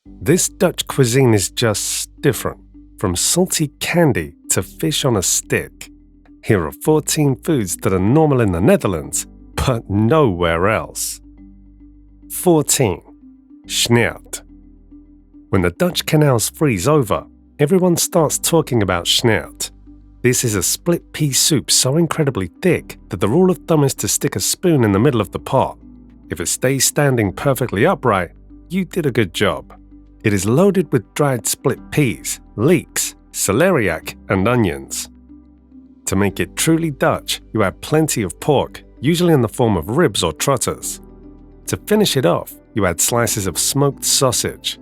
This Dutch cuisine is just different, from salty candy to fish on a stick. Here are 14 foods that are normal in the Netherlands, but nowhere else. 14. Schnert. When the Dutch canals freeze over, everyone starts talking about schnert. This is a split pea soup so incredibly thick that the rule of thumb is to stick a spoon in the middle of the pot. If it stays standing perfectly upright, you did a good job. It is loaded with dried split peas, leeks, celeriac, and onions. To make it truly Dutch, you add plenty of pork, usually in the form of ribs or trotters. To finish it off, you add slices of smoked sausage.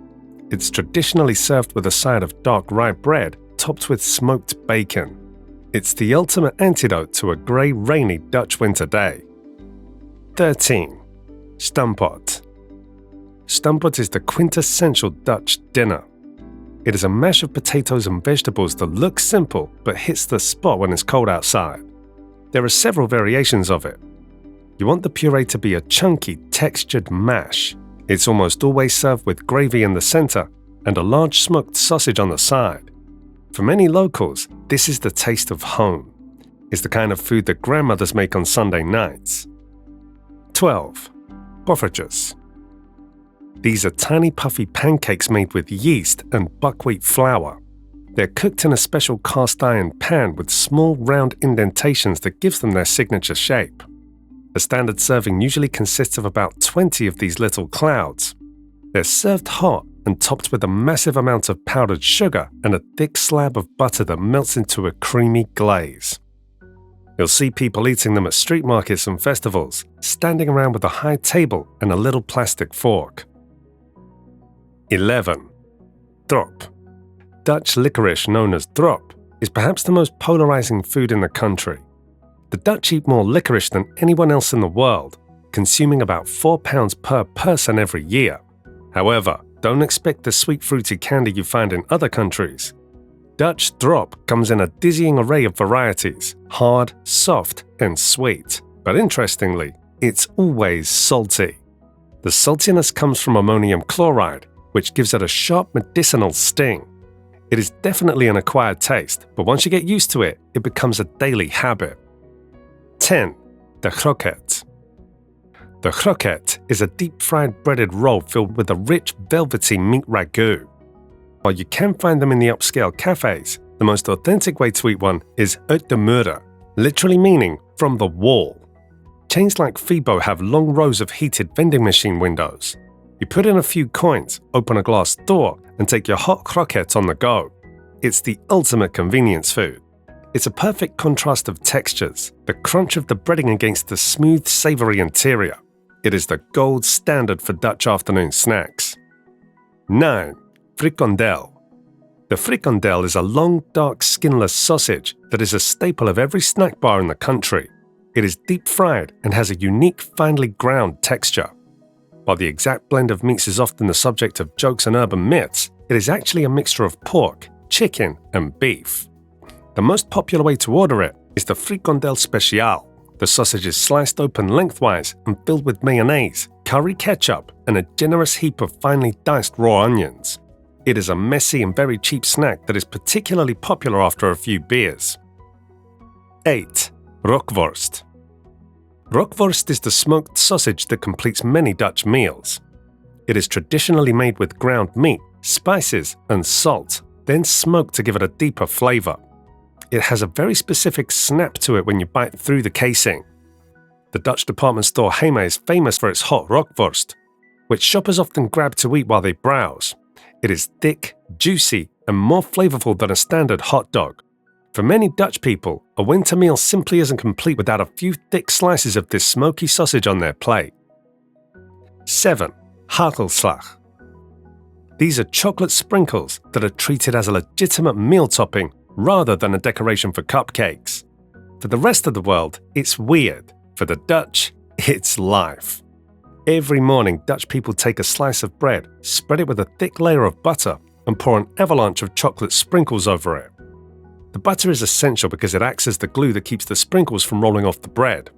It's traditionally served with a side of dark rye bread topped with smoked bacon. It's the ultimate antidote to a grey, rainy Dutch winter day. 13. Stampot. Stampot is the quintessential Dutch dinner. It is a mash of potatoes and vegetables that looks simple but hits the spot when it's cold outside. There are several variations of it. You want the puree to be a chunky, textured mash. It's almost always served with gravy in the center and a large smoked sausage on the side. For many locals, this is the taste of home. It's the kind of food that grandmothers make on Sunday nights. 12. Poffertjes. These are tiny puffy pancakes made with yeast and buckwheat flour. They're cooked in a special cast iron pan with small round indentations that gives them their signature shape. The standard serving usually consists of about 20 of these little clouds. They're served hot and topped with a massive amount of powdered sugar and a thick slab of butter that melts into a creamy glaze. You'll see people eating them at street markets and festivals, standing around with a high table and a little plastic fork. 11. Drop. Dutch licorice known as drop is perhaps the most polarizing food in the country. The Dutch eat more licorice than anyone else in the world, consuming about 4 pounds per person every year. However, don't expect the sweet fruity candy you find in other countries. Dutch drop comes in a dizzying array of varieties, hard, soft, and sweet. But interestingly, it's always salty. The saltiness comes from ammonium chloride, which gives it a sharp medicinal sting. It is definitely an acquired taste, but once you get used to it, it becomes a daily habit. 10. De kroket. The kroket is a deep-fried breaded roll filled with a rich, velvety meat ragu. While you can find them in the upscale cafes, the most authentic way to eat one is uit de muur, literally meaning from the wall. Chains like Fibo have long rows of heated vending machine windows. You put in a few coins, open a glass door, and take your hot kroket on the go. It's the ultimate convenience food. It's a perfect contrast of textures, the crunch of the breading against the smooth, savory interior. It is the gold standard for Dutch afternoon snacks. 9. Frikandel. The frikandel is a long, dark, skinless sausage that is a staple of every snack bar in the country. It is deep-fried and has a unique, finely ground texture. While the exact blend of meats is often the subject of jokes and urban myths, it is actually a mixture of pork, chicken, and beef. The most popular way to order it is the frikandel speciaal. The sausage is sliced open lengthwise and filled with mayonnaise, curry ketchup, and a generous heap of finely diced raw onions. It is a messy and very cheap snack that is particularly popular after a few beers. 8. Rookworst. Rookworst is the smoked sausage that completes many Dutch meals. It is traditionally made with ground meat, spices, and salt, then smoked to give it a deeper flavor. It has a very specific snap to it when you bite through the casing. The Dutch department store Hema is famous for its hot rookworst, which shoppers often grab to eat while they browse. It is thick, juicy, and more flavorful than a standard hot dog. For many Dutch people, a winter meal simply isn't complete without a few thick slices of this smoky sausage on their plate. 7. Hagelslag. These are chocolate sprinkles that are treated as a legitimate meal topping rather than a decoration for cupcakes. For the rest of the world, it's weird. For the Dutch, it's life. Every morning, Dutch people take a slice of bread, spread it with a thick layer of butter, and pour an avalanche of chocolate sprinkles over it. The butter is essential because it acts as the glue that keeps the sprinkles from rolling off the bread.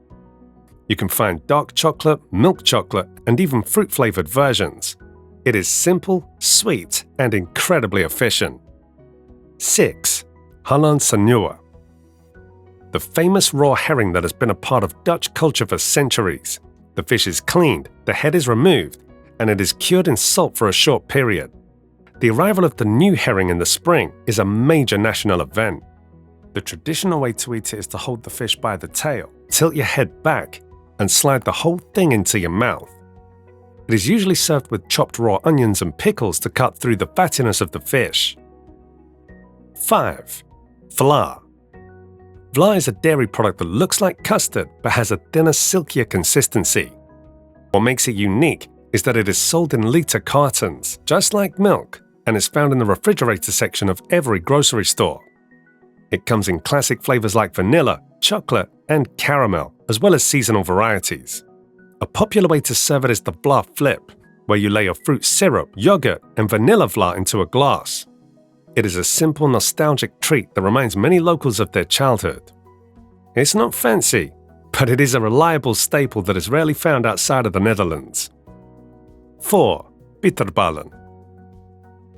You can find dark chocolate, milk chocolate, and even fruit-flavored versions. It is simple, sweet, and incredibly efficient. 6. Halan Sanua. The famous raw herring that has been a part of Dutch culture for centuries. The fish is cleaned, the head is removed, and it is cured in salt for a short period. The arrival of the new herring in the spring is a major national event. The traditional way to eat it is to hold the fish by the tail, tilt your head back, and slide the whole thing into your mouth. It is usually served with chopped raw onions and pickles to cut through the fattiness of the fish. 5. Vla. Vla is a dairy product that looks like custard but has a thinner, silkier consistency. What makes it unique is that it is sold in litre cartons, just like milk, and is found in the refrigerator section of every grocery store. It comes in classic flavors like vanilla, chocolate, and caramel, as well as seasonal varieties. A popular way to serve it is the vla flip, where you lay a fruit syrup, yogurt, and vanilla vla into a glass. It is a simple, nostalgic treat that reminds many locals of their childhood. It's not fancy, but it is a reliable staple that is rarely found outside of the Netherlands. 4. Bitterballen.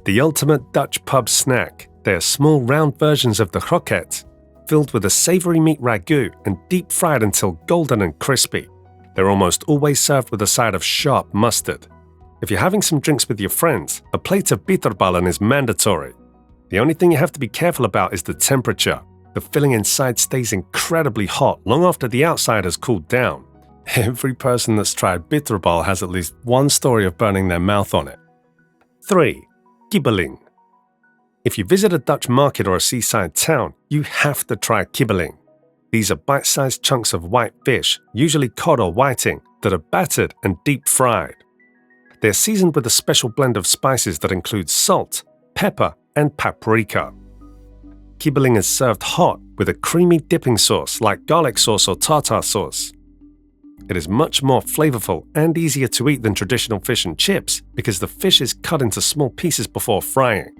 The ultimate Dutch pub snack. They are small, round versions of the croquette, filled with a savory meat ragout and deep fried until golden and crispy. They're almost always served with a side of sharp mustard. If you're having some drinks with your friends, a plate of bitterballen is mandatory. The only thing you have to be careful about is the temperature. The filling inside stays incredibly hot long after the outside has cooled down. Every person that's tried bitterbal has at least one story of burning their mouth on it. 3. Kibbeling. If you visit a Dutch market or a seaside town, you have to try kibbeling. These are bite-sized chunks of white fish, usually cod or whiting, that are battered and deep fried. They are seasoned with a special blend of spices that includes salt, pepper, and paprika. Kibbeling is served hot with a creamy dipping sauce like garlic sauce or tartar sauce. It is much more flavorful and easier to eat than traditional fish and chips because the fish is cut into small pieces before frying.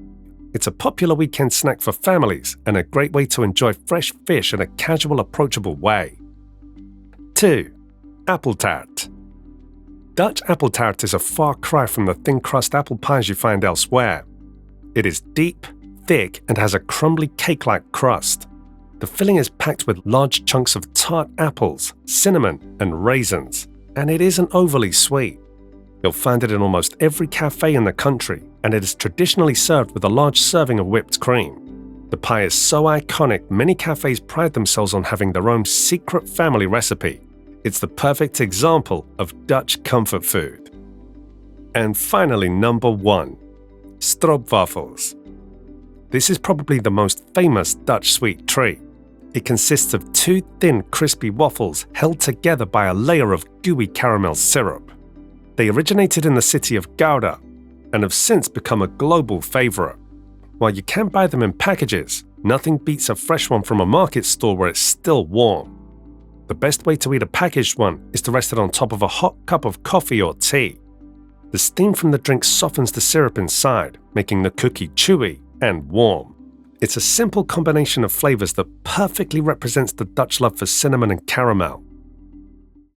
It's a popular weekend snack for families and a great way to enjoy fresh fish in a casual, approachable way. 2. Apple tart. Dutch apple tart is a far cry from the thin crust apple pies you find elsewhere. It is deep, thick, and has a crumbly cake-like crust. The filling is packed with large chunks of tart apples, cinnamon, and raisins, and it isn't overly sweet. You'll find it in almost every cafe in the country, and it is traditionally served with a large serving of whipped cream. The pie is so iconic, many cafes pride themselves on having their own secret family recipe. It's the perfect example of Dutch comfort food. And finally, number 1. Stroopwafels. This is probably the most famous Dutch sweet treat. It consists of 2 thin, crispy waffles held together by a layer of gooey caramel syrup. They originated in the city of Gouda and have since become a global favorite. While you can buy them in packages, nothing beats a fresh one from a market store where it's still warm. The best way to eat a packaged one is to rest it on top of a hot cup of coffee or tea. The steam from the drink softens the syrup inside, making the cookie chewy and warm. It's a simple combination of flavors that perfectly represents the Dutch love for cinnamon and caramel.